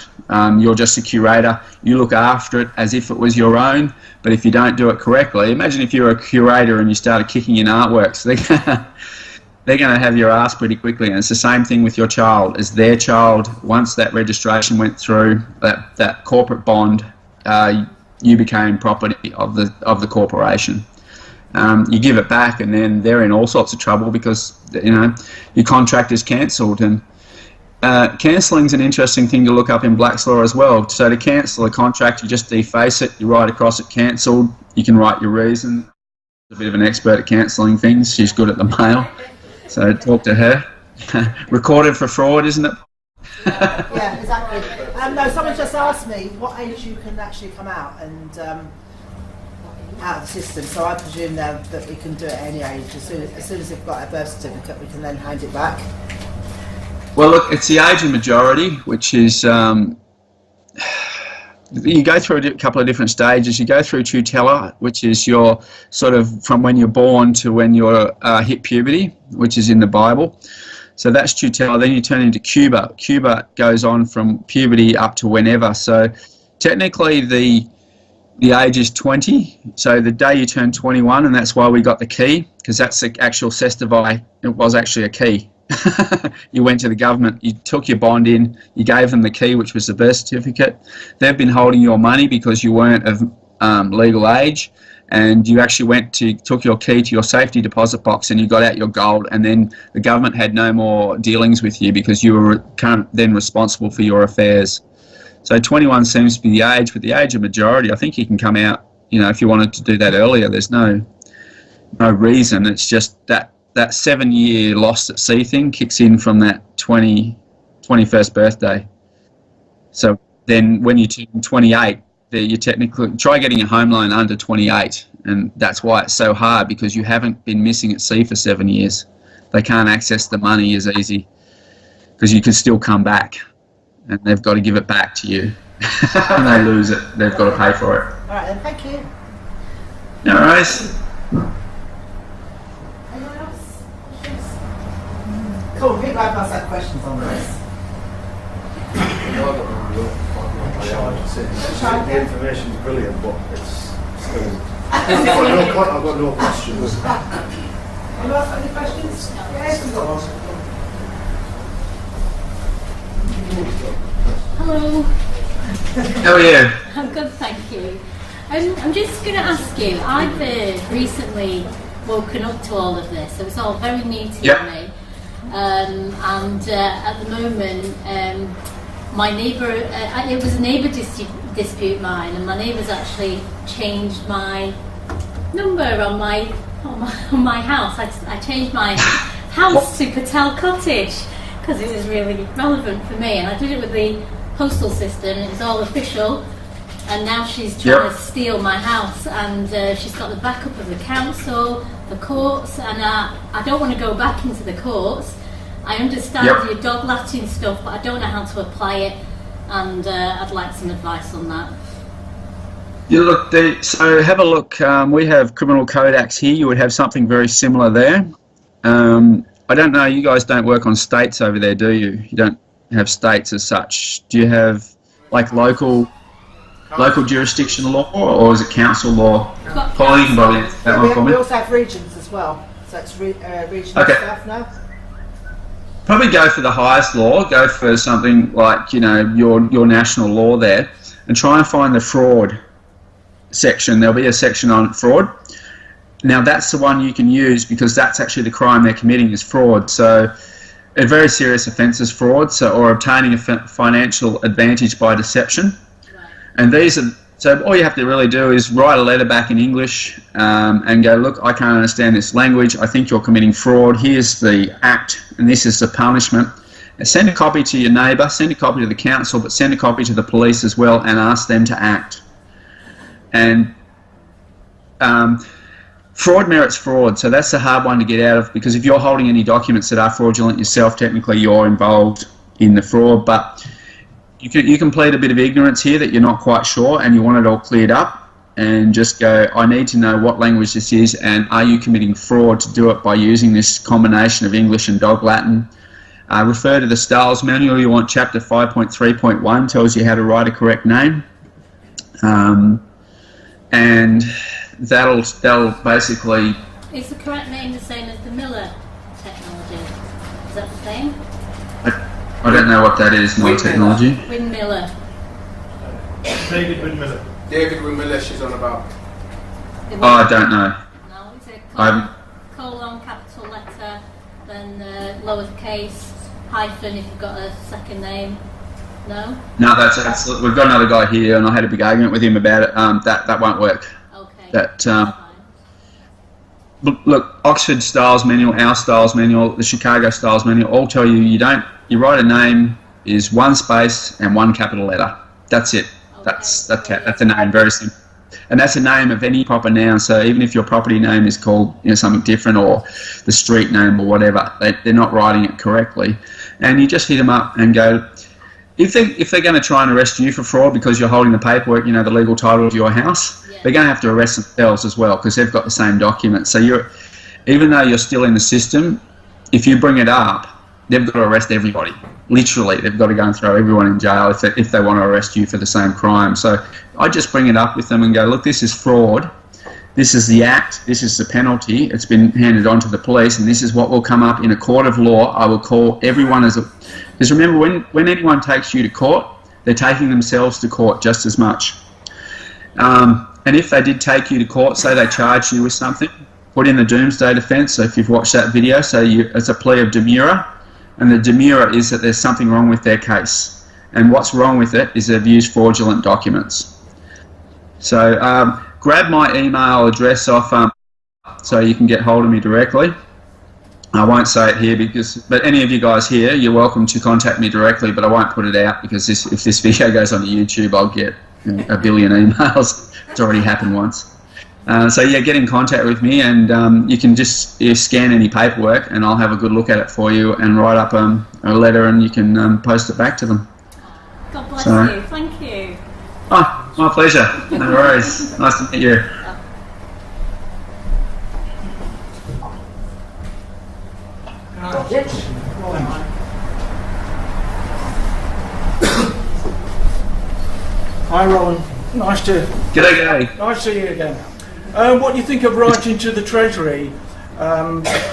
Speaker 1: You're just a curator. You look after it as if it was your own. But if you don't do it correctly, imagine if you're a curator and you started kicking in artworks. They're going to have your ass pretty quickly, and it's the same thing with your child. As their child, once that registration went through, that corporate bond, you became property of the corporation. You give it back, and then they're in all sorts of trouble because, you know, your contract is cancelled. And cancelling is an interesting thing to look up in Black's Law as well. So to cancel a contract, you just deface it, you write across it cancelled. You can write your reason. A bit of an expert at cancelling things. She's good at the mail. So talk to her. Recorded for fraud, isn't it?
Speaker 2: Yeah, exactly. No, someone just asked me what age you can actually come out and out of the system. So I presume that we can do it at any age. As soon as they've got a birth certificate, we can then hand it back.
Speaker 1: Well, look, it's the age of majority, which is you go through a couple of different stages. You go through tutela, which is your sort of from when you're born to when you're hit puberty, which is in the Bible. So that's tutela. Then you turn into Cuba. Cuba goes on from puberty up to whenever. So technically the age is 20. So the day you turn 21, and that's why we got the key, because that's the actual sestivai. It was actually a key. You went to the government, you took your bond in, you gave them the key, which was the birth certificate. They've been holding your money because you weren't of legal age, and you actually took your key to your safety deposit box and you got out your gold, and then the government had no more dealings with you because you were then responsible for your affairs. So 21 seems to be the age, but the age of majority, I think you can come out, you know, if you wanted to do that earlier. There's no reason. It's just that 7-year lost at sea thing kicks in from that 21st birthday. So then when you turn 28, you technically try getting a home loan under 28, and that's why it's so hard, because you haven't been missing at sea for 7 years. They can't access the money as easy because you can still come back, and they've got to give it back to you. When they lose it, they've got to pay for it.
Speaker 2: All right, then, thank you.
Speaker 1: All right. worries.
Speaker 2: Anyone else? Cool, people have asked questions on this.
Speaker 5: The information is brilliant, but it's still. I've got no questions.
Speaker 2: Anyone else got any questions? Yes.
Speaker 6: Hello.
Speaker 1: How are you?
Speaker 6: I'm good, thank you. I'm just going to ask you, I've recently woken up to all of this, so it's all very new to me. At the moment, my neighbour, it was a neighbour dispute mine, and my neighbour's actually changed my number on my house. I changed my house to Patel Cottage because it was really relevant for me, and I did it with the postal system. It was all official, and now she's trying to steal my house, and she's got the backup of the council, the courts, and I don't want to go back into the courts. I understand your dog latching stuff, but I don't know how to apply it, and I'd like some advice on that.
Speaker 1: You look, so have a look. We have criminal code acts here. You would have something very similar there. I don't know. You guys don't work on states over there, do you? You don't have states as such. Do you have like local jurisdiction law, or is it council law? Paul, you can probably answer that one for me.
Speaker 2: We also have regions as well, so it's regional stuff now.
Speaker 1: Probably go for the highest law. Go for something like, you know, your national law there, and try and find the fraud section. There'll be a section on fraud. Now that's the one you can use because that's actually the crime they're committing is fraud. So a very serious offence is fraud, or obtaining a financial advantage by deception. And these are, so all you have to really do is write a letter back in English and go, look, I can't understand this language. I think you're committing fraud. Here's the act, and this is the punishment. And send a copy to your neighbour, send a copy to the council, but send a copy to the police as well, and ask them to act. And fraud merits fraud, so that's the hard one to get out of, because if you're holding any documents that are fraudulent yourself, technically you're involved in the fraud. But you can plead a bit of ignorance here that you're not quite sure and you want it all cleared up, and just go, I need to know what language this is, and are you committing fraud to do it by using this combination of English and dog Latin. Refer to the Styles Manual. You want chapter 5.3.1, tells you how to write a correct name. And that'll basically...
Speaker 6: Is the correct name the same as the Miller technology? Is that the same?
Speaker 1: I don't know what that is, Miller technology.
Speaker 6: Windmiller.
Speaker 5: David Windmiller.
Speaker 3: David Windmiller, she's on about.
Speaker 1: Oh, I don't know.
Speaker 6: No, it's a
Speaker 1: colon,
Speaker 6: capital letter, then lowercase, hyphen if you've got a second name. No?
Speaker 1: No, that's we've got another guy here, and I had a big argument with him about it. That won't work.
Speaker 6: Okay.
Speaker 1: That look, Oxford Styles Manual, our Styles Manual, the Chicago Styles Manual all tell you you write a name is one space and one capital letter. That's it.
Speaker 6: Okay.
Speaker 1: That's a name, very simple. And that's a name of any proper noun. So even if your property name is called, you know, something different, or the street name or whatever, they're not writing it correctly. And you just hit them up and go, if they're going to try and arrest you for fraud because you're holding the paperwork, you know, the legal title of your house, they're going to have to arrest themselves as well because they've got the same documents. So even though you're still in the system, if you bring it up, they've got to arrest everybody. Literally, they've got to go and throw everyone in jail if they want to arrest you for the same crime. So I just bring it up with them and go, look, this is fraud. This is the act. This is the penalty. It's been handed on to the police, and this is what will come up in a court of law. I will call everyone as a... Because remember, when anyone takes you to court, they're taking themselves to court just as much. And if they did take you to court, say they charged you with something, put in the doomsday defence. So if you've watched that video, so it's a plea of demurrer, and the demurrer is that there's something wrong with their case, and what's wrong with it is they've used fraudulent documents. So grab my email address off so you can get hold of me directly. I won't say it here but any of you guys here, you're welcome to contact me directly, but I won't put it out because if this video goes onto YouTube, I'll get a billion emails. It's already happened once. So yeah, get in contact with me, and you can just scan any paperwork, and I'll have a good look at it for you and write up a letter, and you can post it back to them.
Speaker 6: God bless you. Thank you.
Speaker 1: Oh, my pleasure. No worries. Nice to meet you.
Speaker 7: Yes. Hi, Rowan. Nice to see you again. What do you think of writing to the Treasury?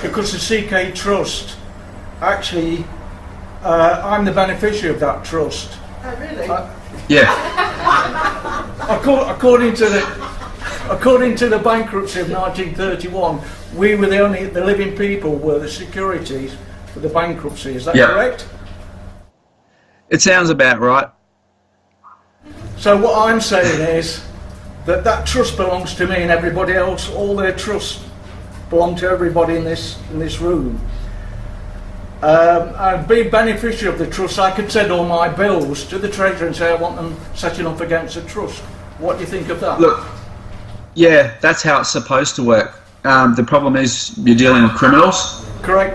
Speaker 7: Because the CK Trust, actually, I'm the beneficiary of that trust.
Speaker 2: Oh, really?
Speaker 1: Yeah.
Speaker 7: According to the bankruptcy of 1931, we were the living people were the securities for the bankruptcy. Is that correct?
Speaker 1: It sounds about right.
Speaker 7: So what I'm saying is that trust belongs to me and everybody else. All their trusts belong to everybody in this room. I'd be beneficiary of the trust. I could send all my bills to the Treasury and say I want them setting up against the trust. What do you think of that?
Speaker 1: Look, yeah, that's how it's supposed to work. The problem is you're dealing with criminals.
Speaker 7: Correct.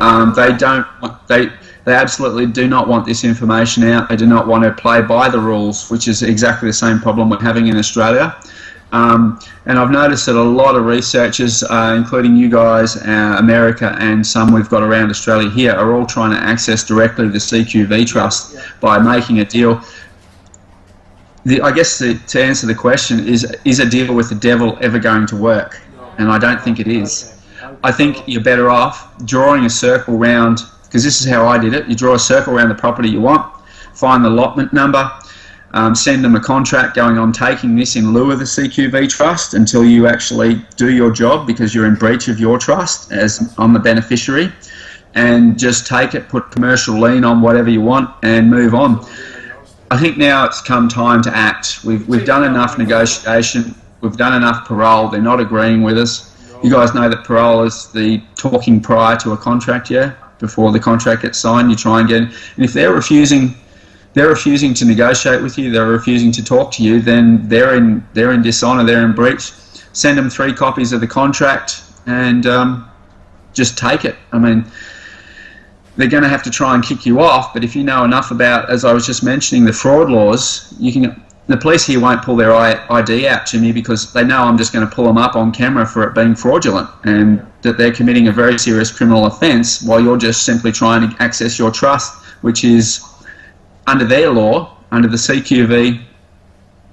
Speaker 1: They absolutely do not want this information out. They do not want to play by the rules, which is exactly the same problem we're having in Australia. And I've noticed that a lot of researchers, including you guys, America, and some we've got around Australia here, are all trying to access directly the CQV Trust by making a deal. I guess to answer the question, is a deal with the devil ever going to work? And I don't think it is. I think you're better off drawing a circle round, because this is how I did it. You draw a circle around the property you want, find the allotment number, send them a contract going on taking this in lieu of the CQV Trust until you actually do your job because you're in breach of your trust as I'm the beneficiary, and just take it, put commercial lien on whatever you want and move on. I think now it's come time to act. We've done enough negotiation, we've done enough parole, they're not agreeing with us. You guys know that parole is the talking prior to a contract, yeah? Before the contract gets signed, you try and get, and if they're refusing to negotiate with you, they're refusing to talk to you, then they're in dishonour, they're in breach. Send them 3 copies of the contract and just take it. I mean, they're going to have to try and kick you off, but if you know enough about, as I was just mentioning, the fraud laws, you can. The police here won't pull their ID out to me because they know I'm just going to pull them up on camera for it being fraudulent and that they're committing a very serious criminal offence while you're just simply trying to access your trust, which is under their law, under the CQV,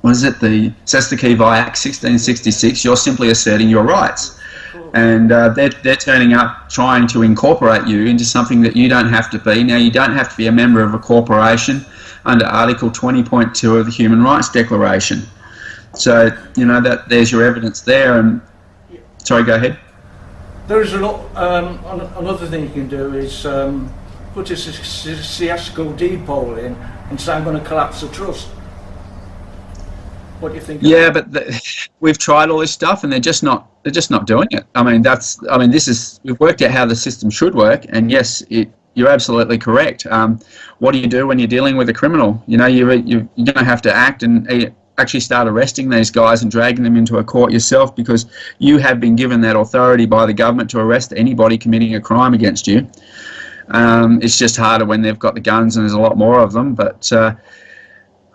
Speaker 1: what is it, the Cestui Act 1666, you're simply asserting your rights. And they're turning up trying to incorporate you into something that you don't have to be. Now, you don't have to be a member of a corporation under Article 20.2 of the Human Rights Declaration. So, you know, that there's your evidence there. And sorry, go ahead.
Speaker 7: There is another thing you can do is put a fiasco deed poll in and say I'm going to collapse the trust. What do you think?
Speaker 1: Yeah, but we've tried all this stuff and they're just not doing it. I mean, we've worked out how the system should work, and yes, you're absolutely correct. What do you do when you're dealing with a criminal? You know, you're going to have to act and actually start arresting these guys and dragging them into a court yourself because you have been given that authority by the government to arrest anybody committing a crime against you. It's just harder when they've got the guns and there's a lot more of them. But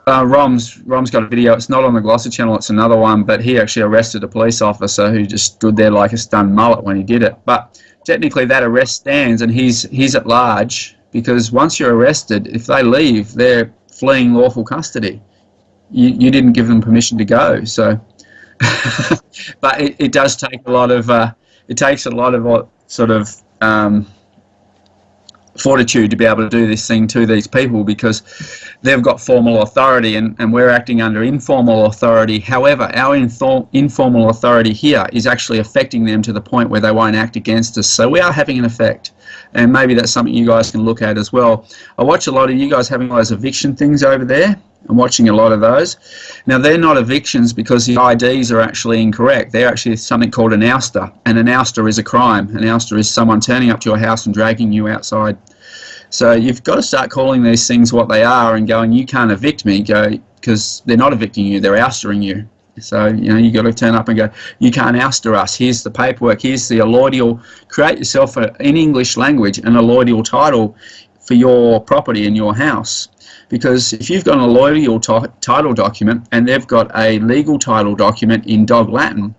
Speaker 1: Rom's got a video. It's not on the GLOSSA channel. It's another one. But he actually arrested a police officer who just stood there like a stunned mullet when he did it. But technically that arrest stands and he's at large because once you're arrested, if they leave, they're fleeing lawful custody. You didn't give them permission to go. So, but it does take a lot of sort of fortitude to be able to do this thing to these people because they've got formal authority and we're acting under informal authority. However, our informal authority here is actually affecting them to the point where they won't act against us. So we are having an effect, and maybe that's something you guys can look at as well. I watch a lot of you guys having those eviction things over there. I'm watching a lot of those. Now, they're not evictions because the IDs are actually incorrect. They're actually something called an ouster, and an ouster is a crime. An ouster is someone turning up to your house and dragging you outside. So you've got to start calling these things what they are and going, you can't evict me, because they're not evicting you, they're oustering you. So, you know, you've got to turn up and go, you can't ouster us. Here's the paperwork. Here's the allodial. Create yourself, in English language, an allodial title for your property in your house. Because if you've got an allodial title document and they've got a legal title document in dog Latin,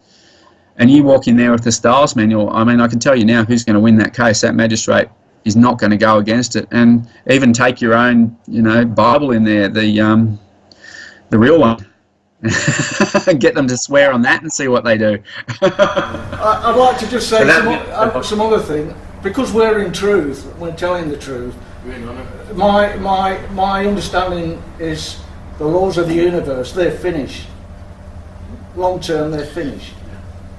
Speaker 1: and you walk in there with the Styles manual, I mean, I can tell you now who's going to win that case. That magistrate is not going to go against it. And even take your own, you know, Bible in there, the real one. Get them to swear on that and see what they do.
Speaker 7: I'd like to just say some other thing. Because we're in truth, we're telling the truth. My understanding is the laws of the universe, they're finished. Long term, they're finished.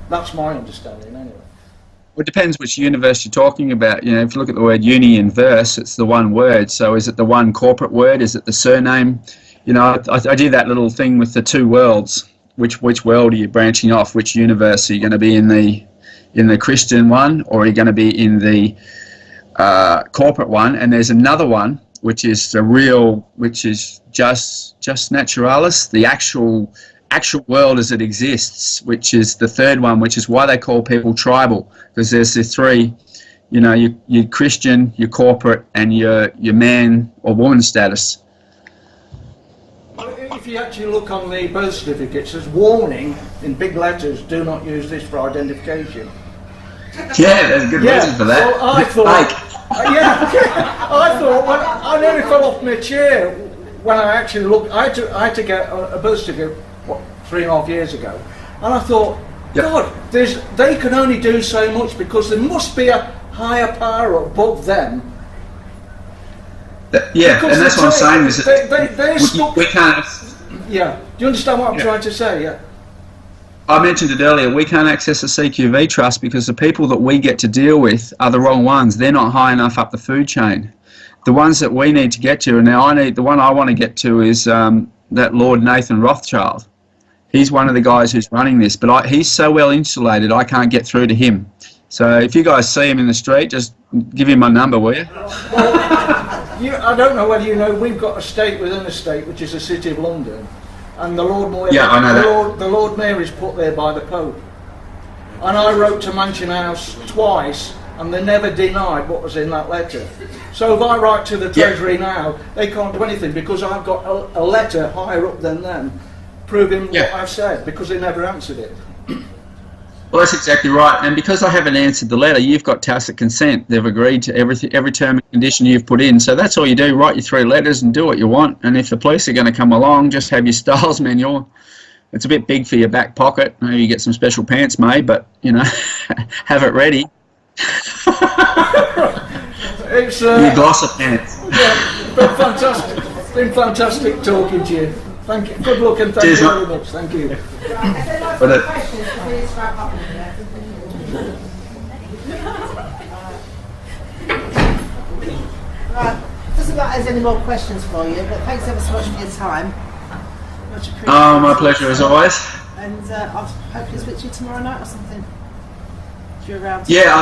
Speaker 7: That's my understanding anyway.
Speaker 1: Well, it depends which universe you're talking about. You know, if you look at the word uni in verse, it's the one word. So is it the one corporate word? Is it the surname? You know, I do that little thing with the two worlds. Which world are you branching off? Which universe are you going to be in the Christian one, or are you going to be in the corporate one? And there's another one which is the real, which is just naturalis, the actual world as it exists, which is the third one, which is why they call people tribal, because there's the three, you know, your Christian, your corporate, and your man or woman status.
Speaker 7: If you actually look on the birth certificate, it says warning in big letters, do not use this for identification.
Speaker 1: Yeah, there's a good reason for that.
Speaker 7: Well, I thought when I nearly fell off my chair when I actually looked. I had to get a birth certificate 3.5 years ago, and I thought, God, they can only do so much because there must be a higher power above them.
Speaker 1: Yeah, because and that's what I'm saying is that we can't.
Speaker 7: Yeah, do you understand what I'm trying to say? Yeah.
Speaker 1: I mentioned it earlier, we can't access a CQV trust because the people that we get to deal with are the wrong ones. They're not high enough up the food chain. The ones that we need to get to, and now the one I want to get to is that Lord Nathan Rothschild. He's one of the guys who's running this, but he's so well insulated I can't get through to him. So if you guys see him in the street, just give him my number, will you?
Speaker 7: Well, I don't know whether you know, we've got a state within a state, which is the City of London. And the Lord Mayor, the Lord Mayor is put there by the Pope. And I wrote to Mansion House twice, and they never denied what was in that letter. So if I write to the Treasury now, they can't do anything because I've got a letter higher up than them proving what I've said, because they never answered it.
Speaker 1: Well, that's exactly right. And because I haven't answered the letter, you've got tacit consent. They've agreed to every term and condition you've put in. So that's all you do, write your 3 letters and do what you want. And if the police are going to come along, just have your styles manual. It's a bit big for your back pocket. Maybe you get some special pants made, but, you know, have it ready.
Speaker 7: It's
Speaker 1: your GLOSSA pants.
Speaker 7: Yeah, been fantastic. It's been fantastic talking to you. Thank you. Good luck and thank you very much. Thank you.
Speaker 2: Right. Doesn't like there's any more questions for you, but thanks ever so much for your time. Much appreciated.
Speaker 1: Oh, my pleasure as always.
Speaker 2: And I'll hopefully speak to you tomorrow night or something. If you're around.
Speaker 1: Yeah,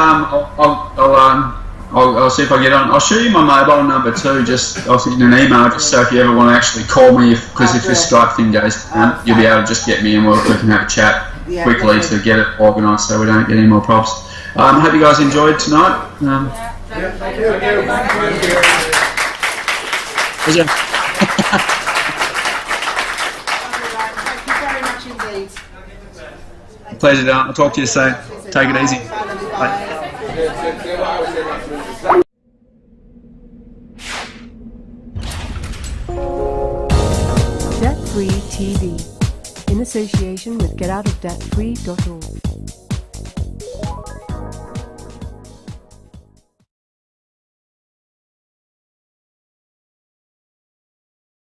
Speaker 1: I'll see if I get on. I'll show you my mobile number too. I'll send you an email just so if you ever want to actually call me, because if this Skype thing goes down, you'll be able to just get me and we can have a chat quickly to get it organised so we don't get any more props. Hope you guys enjoyed tonight.
Speaker 7: Thank you.
Speaker 1: Pleasure.
Speaker 2: Thank you very much indeed.
Speaker 1: Pleasure, Don. I'll talk to you soon. Take it easy. Bye.
Speaker 8: Debt Free TV, in association with GetOutOfDebtFree.org.